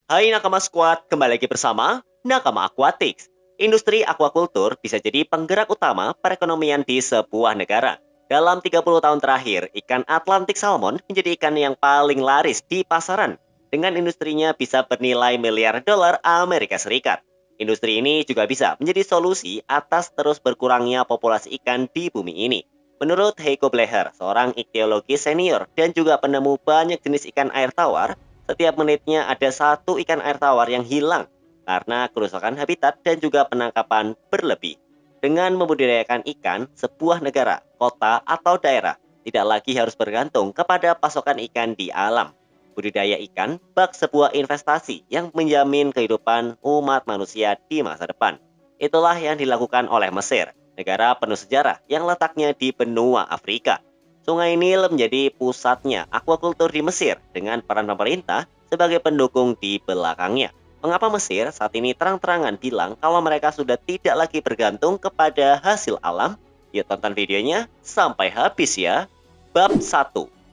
Hai Nakama Squad, kembali lagi bersama Nakama Aquatics. Industri aquaculture bisa jadi penggerak utama perekonomian di sebuah negara. Dalam 30 tahun terakhir, ikan Atlantic Salmon menjadi ikan yang paling laris di pasaran. Dengan industrinya bisa bernilai miliar dolar Amerika Serikat. Industri ini juga bisa menjadi solusi atas terus berkurangnya populasi ikan di bumi ini. Menurut Heiko Blecher, seorang ichthyoologi senior dan juga penemu banyak jenis ikan air tawar, setiap menitnya ada satu ikan air tawar yang hilang karena kerusakan habitat dan juga penangkapan berlebih. Dengan membudidayakan ikan, sebuah negara, kota, atau daerah tidak lagi harus bergantung kepada pasokan ikan di alam. Budidaya ikan bak sebuah investasi yang menjamin kehidupan umat manusia di masa depan. Itulah yang dilakukan oleh Mesir, negara penuh sejarah yang letaknya di benua Afrika. Sungai Nil menjadi pusatnya aquaculture di Mesir dengan peran pemerintah sebagai pendukung di belakangnya. Mengapa Mesir saat ini terang-terangan bilang kalau mereka sudah tidak lagi bergantung kepada hasil alam? Yuk tonton videonya sampai habis ya. Bab 1.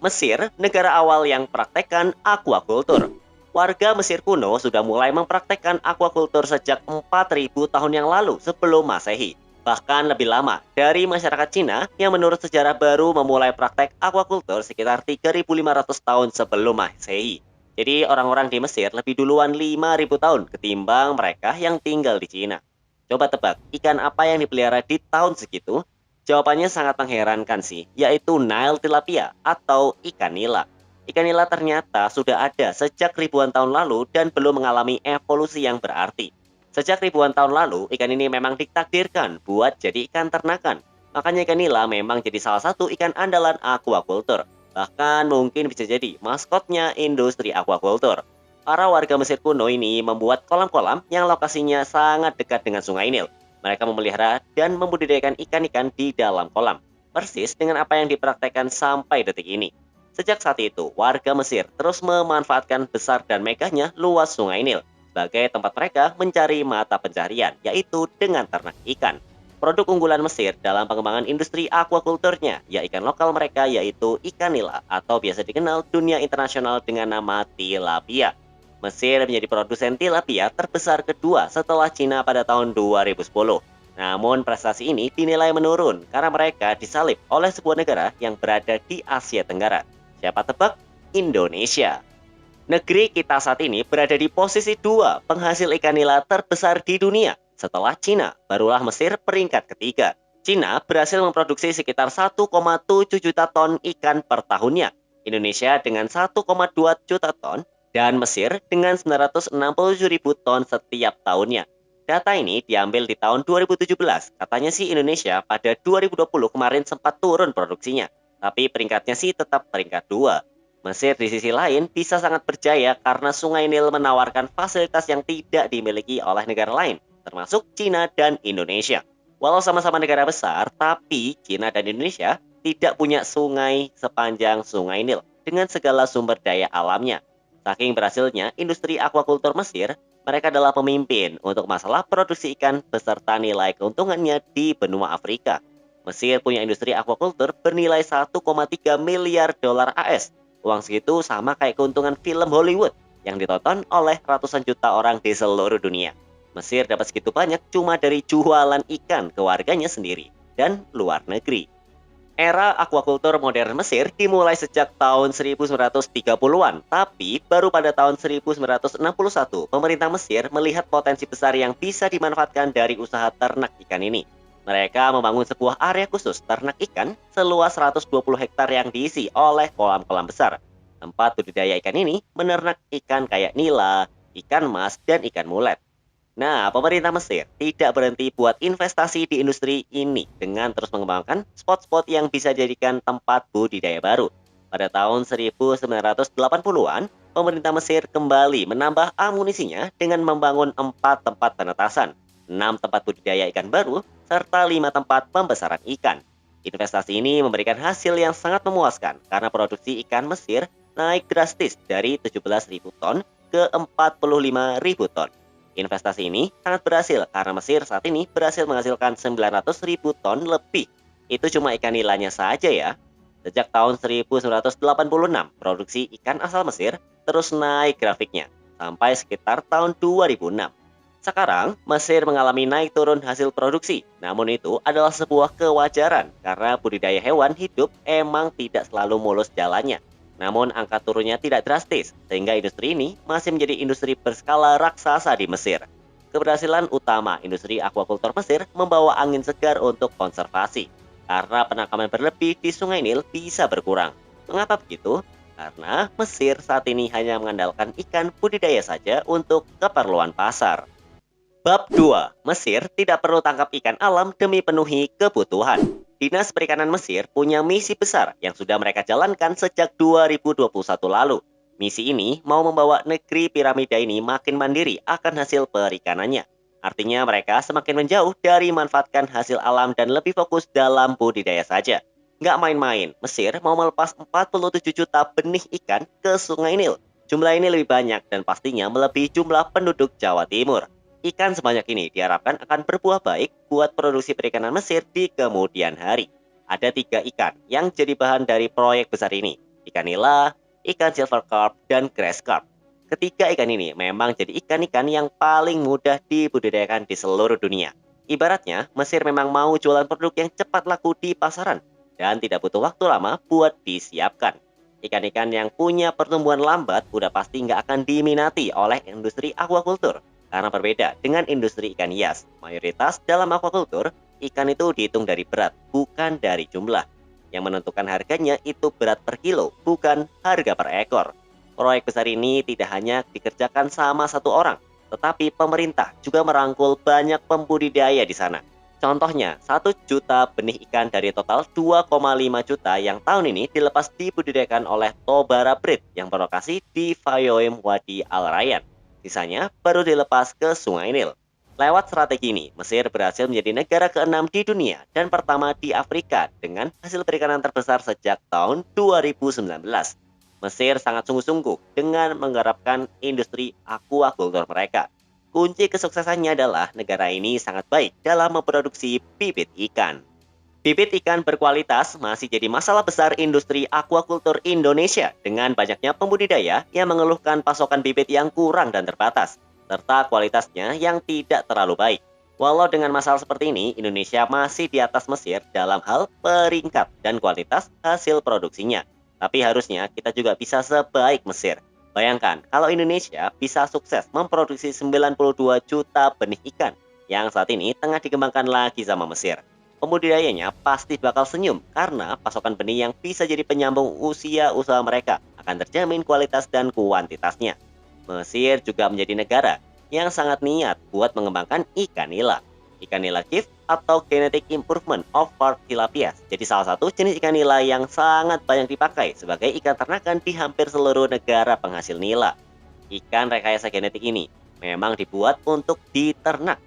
Mesir, negara awal yang praktekkan aquaculture. Warga Mesir kuno sudah mulai mempraktekkan aquaculture sejak 4.000 tahun yang lalu sebelum Masehi. Bahkan lebih lama dari masyarakat Cina yang menurut sejarah baru memulai praktek aquaculture sekitar 3.500 tahun sebelum Masehi. Jadi orang-orang di Mesir lebih duluan 5.000 tahun ketimbang mereka yang tinggal di Cina. Coba tebak, ikan apa yang dipelihara di tahun segitu? Jawabannya sangat mengherankan sih, yaitu Nile tilapia atau ikan nila. Ikan nila ternyata sudah ada sejak ribuan tahun lalu dan belum mengalami evolusi yang berarti. Sejak ribuan tahun lalu, ikan ini memang ditakdirkan buat jadi ikan ternakan. Makanya ikan nila memang jadi salah satu ikan andalan aquaculture. Bahkan mungkin bisa jadi maskotnya industri aquaculture. Para warga Mesir kuno ini membuat kolam-kolam yang lokasinya sangat dekat dengan Sungai Nil. Mereka memelihara dan membudidayakan ikan-ikan di dalam kolam. Persis dengan apa yang dipraktekkan sampai detik ini. Sejak saat itu, warga Mesir terus memanfaatkan besar dan megahnya luas Sungai Nil sebagai tempat mereka mencari mata pencarian, yaitu dengan ternak ikan. Produk unggulan Mesir dalam pengembangan industri aquaculture-nya, ya ikan lokal mereka yaitu ikan nila atau biasa dikenal dunia internasional dengan nama tilapia. Mesir menjadi produsen tilapia terbesar kedua setelah Cina pada tahun 2010. Namun prestasi ini dinilai menurun karena mereka disalip oleh sebuah negara yang berada di Asia Tenggara. Siapa tebak? Indonesia. Negeri kita saat ini berada di posisi 2 penghasil ikan nila terbesar di dunia. Setelah Cina, barulah Mesir peringkat ketiga. Cina berhasil memproduksi sekitar 1,7 juta ton ikan per tahunnya. Indonesia dengan 1,2 juta ton dan Mesir dengan 967 ribu ton setiap tahunnya. Data ini diambil di tahun 2017. Katanya sih Indonesia pada 2020 kemarin sempat turun produksinya. Tapi peringkatnya sih tetap peringkat 2. Mesir di sisi lain bisa sangat berjaya karena Sungai Nil menawarkan fasilitas yang tidak dimiliki oleh negara lain, termasuk Cina dan Indonesia. Walau sama-sama negara besar, tapi Cina dan Indonesia tidak punya sungai sepanjang Sungai Nil dengan segala sumber daya alamnya. Saking berhasilnya industri aquaculture Mesir, mereka adalah pemimpin untuk masalah produksi ikan beserta nilai keuntungannya di benua Afrika. Mesir punya industri aquaculture bernilai 1,3 miliar dolar AS. Uang segitu sama kayak keuntungan film Hollywood yang ditonton oleh ratusan juta orang di seluruh dunia. Mesir dapat segitu banyak cuma dari jualan ikan ke warganya sendiri dan luar negeri. Era aquaculture modern Mesir dimulai sejak tahun 1930-an, tapi baru pada tahun 1961 pemerintah Mesir melihat potensi besar yang bisa dimanfaatkan dari usaha ternak ikan ini. Mereka membangun sebuah area khusus ternak ikan seluas 120 hektar yang diisi oleh kolam-kolam besar. Tempat budidaya ikan ini menernak ikan kayak nila, ikan mas, dan ikan mulet. Nah, pemerintah Mesir tidak berhenti buat investasi di industri ini dengan terus mengembangkan spot-spot yang bisa dijadikan tempat budidaya baru. Pada tahun 1980-an, pemerintah Mesir kembali menambah amunisinya dengan membangun 4 tempat penetasan, 6 tempat budidaya ikan baru, serta 5 tempat pembesaran ikan. Investasi ini memberikan hasil yang sangat memuaskan karena produksi ikan Mesir naik drastis dari 17.000 ton ke 45.000 ton. Investasi ini sangat berhasil karena Mesir saat ini berhasil menghasilkan 900.000 ton lebih. Itu cuma ikan nilanya saja ya. Sejak tahun 1986, produksi ikan asal Mesir terus naik grafiknya. sampai sekitar tahun 2006. Sekarang, Mesir mengalami naik turun hasil produksi. Namun itu adalah sebuah kewajaran karena budidaya hewan hidup emang tidak selalu mulus jalannya. Namun angka turunnya tidak drastis, sehingga industri ini masih menjadi industri berskala raksasa di Mesir. Keberhasilan utama industri aquaculture Mesir membawa angin segar untuk konservasi, karena penangkapan berlebih di Sungai Nil bisa berkurang. Mengapa begitu? Karena Mesir saat ini hanya mengandalkan ikan budidaya saja untuk keperluan pasar. Bab 2. Mesir tidak perlu tangkap ikan alam demi penuhi kebutuhan. Dinas Perikanan Mesir punya misi besar yang sudah mereka jalankan sejak 2021 lalu. Misi ini mau membawa negeri piramida ini makin mandiri akan hasil perikanannya. Artinya mereka semakin menjauh dari memanfaatkan hasil alam dan lebih fokus dalam budidaya saja. Nggak main-main, Mesir mau melepas 47 juta benih ikan ke Sungai Nil. Jumlah ini lebih banyak dan pastinya melebihi jumlah penduduk Jawa Timur. Ikan sebanyak ini diharapkan akan berbuah baik buat produksi perikanan Mesir di kemudian hari. Ada 3 ikan yang jadi bahan dari proyek besar ini. Ikan nila, ikan silver carp, dan grass carp. Ketiga ikan ini memang jadi ikan-ikan yang paling mudah dibudidayakan di seluruh dunia. Ibaratnya, Mesir memang mau jualan produk yang cepat laku di pasaran dan tidak butuh waktu lama buat disiapkan. Ikan-ikan yang punya pertumbuhan lambat udah pasti nggak akan diminati oleh industri aquaculture. Karena berbeda dengan industri ikan hias, mayoritas dalam aquaculture, ikan itu dihitung dari berat, bukan dari jumlah. Yang menentukan harganya itu berat per kilo, bukan harga per ekor. Proyek besar ini tidak hanya dikerjakan sama satu orang, tetapi pemerintah juga merangkul banyak pembudidaya di sana. Contohnya, 1 juta benih ikan dari total 2,5 juta yang tahun ini dilepas dibudidayakan oleh Tobara Breed yang berlokasi di Fayoum Wadi Al Rayyan. Sisanya baru dilepas ke Sungai Nil. Lewat strategi ini, Mesir berhasil menjadi negara ke-6 di dunia dan pertama di Afrika dengan hasil perikanan terbesar sejak tahun 2019. Mesir sangat sungguh-sungguh dengan menggarapkan industri aquaculture mereka. Kunci kesuksesannya adalah negara ini sangat baik dalam memproduksi bibit ikan. Bibit ikan berkualitas masih jadi masalah besar industri aquaculture Indonesia dengan banyaknya pembudidaya yang mengeluhkan pasokan bibit yang kurang dan terbatas, serta kualitasnya yang tidak terlalu baik. Walau dengan masalah seperti ini, Indonesia masih di atas Mesir dalam hal peringkat dan kualitas hasil produksinya. Tapi harusnya kita juga bisa sebaik Mesir. Bayangkan kalau Indonesia bisa sukses memproduksi 92 juta benih ikan yang saat ini tengah dikembangkan lagi sama Mesir. Pembudidayanya pasti bakal senyum karena pasokan benih yang bisa jadi penyambung usia usaha mereka akan terjamin kualitas dan kuantitasnya. Mesir juga menjadi negara yang sangat niat buat mengembangkan ikan nila. Ikan nila gift atau genetic improvement of Park tilapia jadi salah satu jenis ikan nila yang sangat banyak dipakai sebagai ikan ternakan di hampir seluruh negara penghasil nila. Ikan rekayasa genetik ini memang dibuat untuk diternak.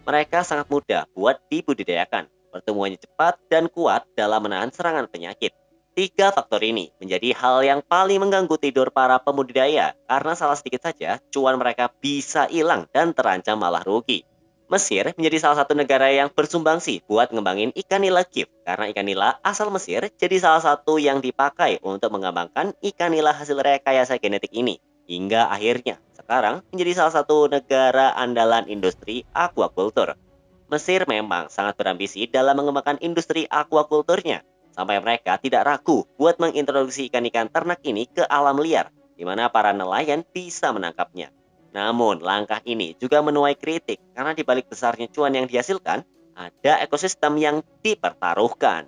Mereka sangat mudah buat dibudidayakan. Pertumbuhannya cepat dan kuat dalam menahan serangan penyakit. 3 faktor ini menjadi hal yang paling mengganggu tidur para pembudidaya karena salah sedikit saja cuan mereka bisa hilang dan terancam malah rugi. Mesir menjadi salah satu negara yang bersumbangsi buat ngembangin ikan nila gift karena ikan nila asal Mesir jadi salah satu yang dipakai untuk mengembangkan ikan nila hasil rekayasa genetik ini. Hingga akhirnya sekarang menjadi salah satu negara andalan industri aquaculture. Mesir memang sangat berambisi dalam mengembangkan industri aquaculture-nya, sampai mereka tidak ragu buat mengintroduksi ikan-ikan ternak ini ke alam liar, di mana para nelayan bisa menangkapnya. Namun, langkah ini juga menuai kritik karena di balik besarnya cuan yang dihasilkan, ada ekosistem yang dipertaruhkan.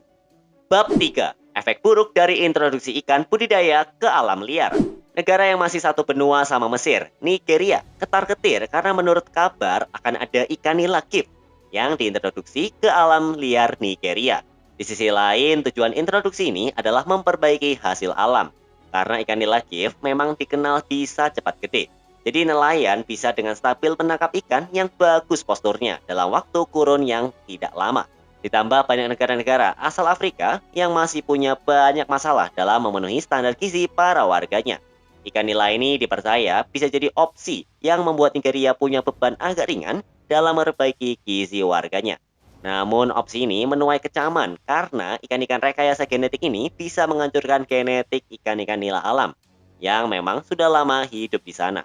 Bab 3. Efek buruk dari introduksi ikan budidaya ke alam liar. Negara yang masih satu benua sama Mesir, Nigeria, ketar-ketir karena menurut kabar akan ada ikan nila gift yang diintroduksi ke alam liar Nigeria. Di sisi lain, tujuan introduksi ini adalah memperbaiki hasil alam. Karena ikan nila gift memang dikenal bisa cepat gede. Jadi nelayan bisa dengan stabil menangkap ikan yang bagus posturnya dalam waktu kurun yang tidak lama. Ditambah banyak negara-negara asal Afrika yang masih punya banyak masalah dalam memenuhi standar gizi para warganya. Ikan nila ini dipercaya bisa jadi opsi yang membuat Nigeria punya beban agak ringan dalam memperbaiki gizi warganya. Namun opsi ini menuai kecaman karena ikan-ikan rekayasa genetik ini bisa menghancurkan genetik ikan-ikan nila alam yang memang sudah lama hidup di sana.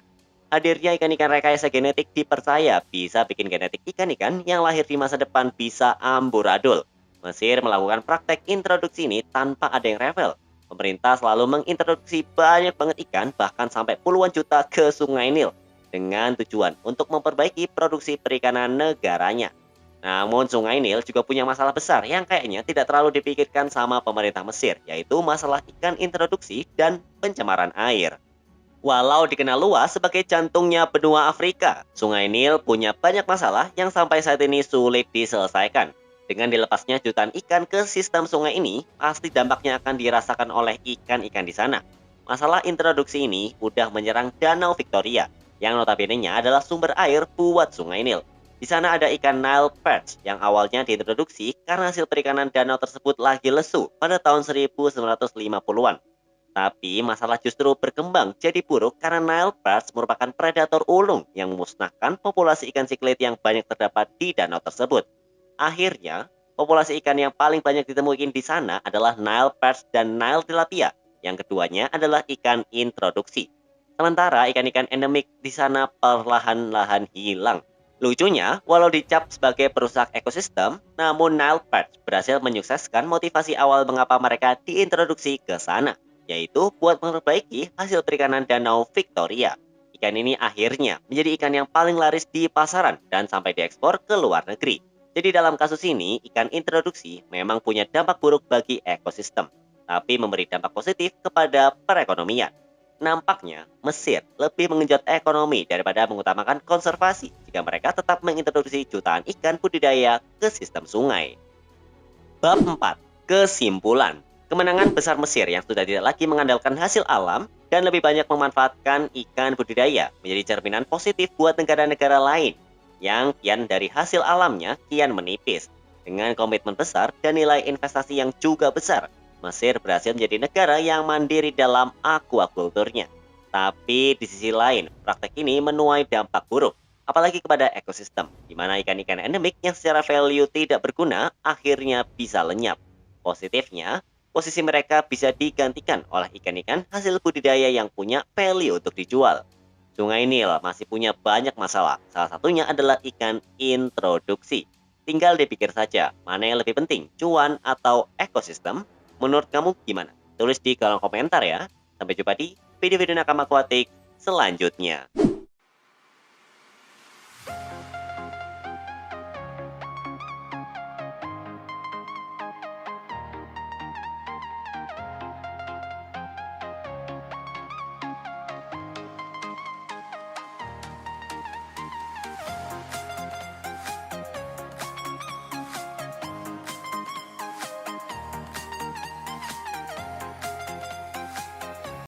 Hadirnya ikan-ikan rekayasa genetik dipercaya bisa bikin genetik ikan-ikan yang lahir di masa depan bisa amburadul. Mesir melakukan praktek introduksi ini tanpa ada yang rewel. Pemerintah selalu mengintroduksi banyak banget ikan, bahkan sampai puluhan juta ke Sungai Nil, dengan tujuan untuk memperbaiki produksi perikanan negaranya. Namun Sungai Nil juga punya masalah besar yang kayaknya tidak terlalu dipikirkan sama pemerintah Mesir, yaitu masalah ikan introduksi dan pencemaran air. Walau dikenal luas sebagai jantungnya benua Afrika, Sungai Nil punya banyak masalah yang sampai saat ini sulit diselesaikan. Dengan dilepasnya jutaan ikan ke sistem sungai ini, pasti dampaknya akan dirasakan oleh ikan-ikan di sana. Masalah introduksi ini udah menyerang Danau Victoria, yang notabene-nya adalah sumber air buat Sungai Nil. Di sana ada ikan Nile perch yang awalnya diintroduksi karena hasil perikanan danau tersebut lagi lesu pada tahun 1950-an. Tapi masalah justru berkembang jadi buruk karena Nile perch merupakan predator ulung yang memusnahkan populasi ikan siklet yang banyak terdapat di danau tersebut. Akhirnya, populasi ikan yang paling banyak ditemukan di sana adalah Nile perch dan Nile tilapia. Yang keduanya adalah ikan introduksi. Sementara ikan-ikan endemik di sana perlahan-lahan hilang. Lucunya, walau dicap sebagai perusak ekosistem, namun Nile perch berhasil menyukseskan motivasi awal mengapa mereka diintroduksi ke sana, yaitu buat memperbaiki hasil perikanan Danau Victoria. Ikan ini akhirnya menjadi ikan yang paling laris di pasaran dan sampai diekspor ke luar negeri. Jadi dalam kasus ini, ikan introduksi memang punya dampak buruk bagi ekosistem, tapi memberi dampak positif kepada perekonomian. Nampaknya, Mesir lebih mengenjot ekonomi daripada mengutamakan konservasi jika mereka tetap mengintroduksi jutaan ikan budidaya ke sistem sungai. Bab 4. Kesimpulan. Kemenangan besar Mesir yang sudah tidak lagi mengandalkan hasil alam dan lebih banyak memanfaatkan ikan budidaya menjadi cerminan positif buat negara-negara lain yang kian dari hasil alamnya kian menipis. Dengan komitmen besar dan nilai investasi yang juga besar, Mesir berhasil menjadi negara yang mandiri dalam aquaculture-nya. Tapi di sisi lain, praktek ini menuai dampak buruk, apalagi kepada ekosistem, di mana ikan-ikan endemik yang secara value tidak berguna akhirnya bisa lenyap. Positifnya, posisi mereka bisa digantikan oleh ikan-ikan hasil budidaya yang punya value untuk dijual. Sungai Nil masih punya banyak masalah, salah satunya adalah ikan introduksi. Tinggal dipikir saja, mana yang lebih penting, cuan atau ekosistem? Menurut kamu gimana? Tulis di kolom komentar ya. Sampai jumpa di video-video nakama aquatic selanjutnya.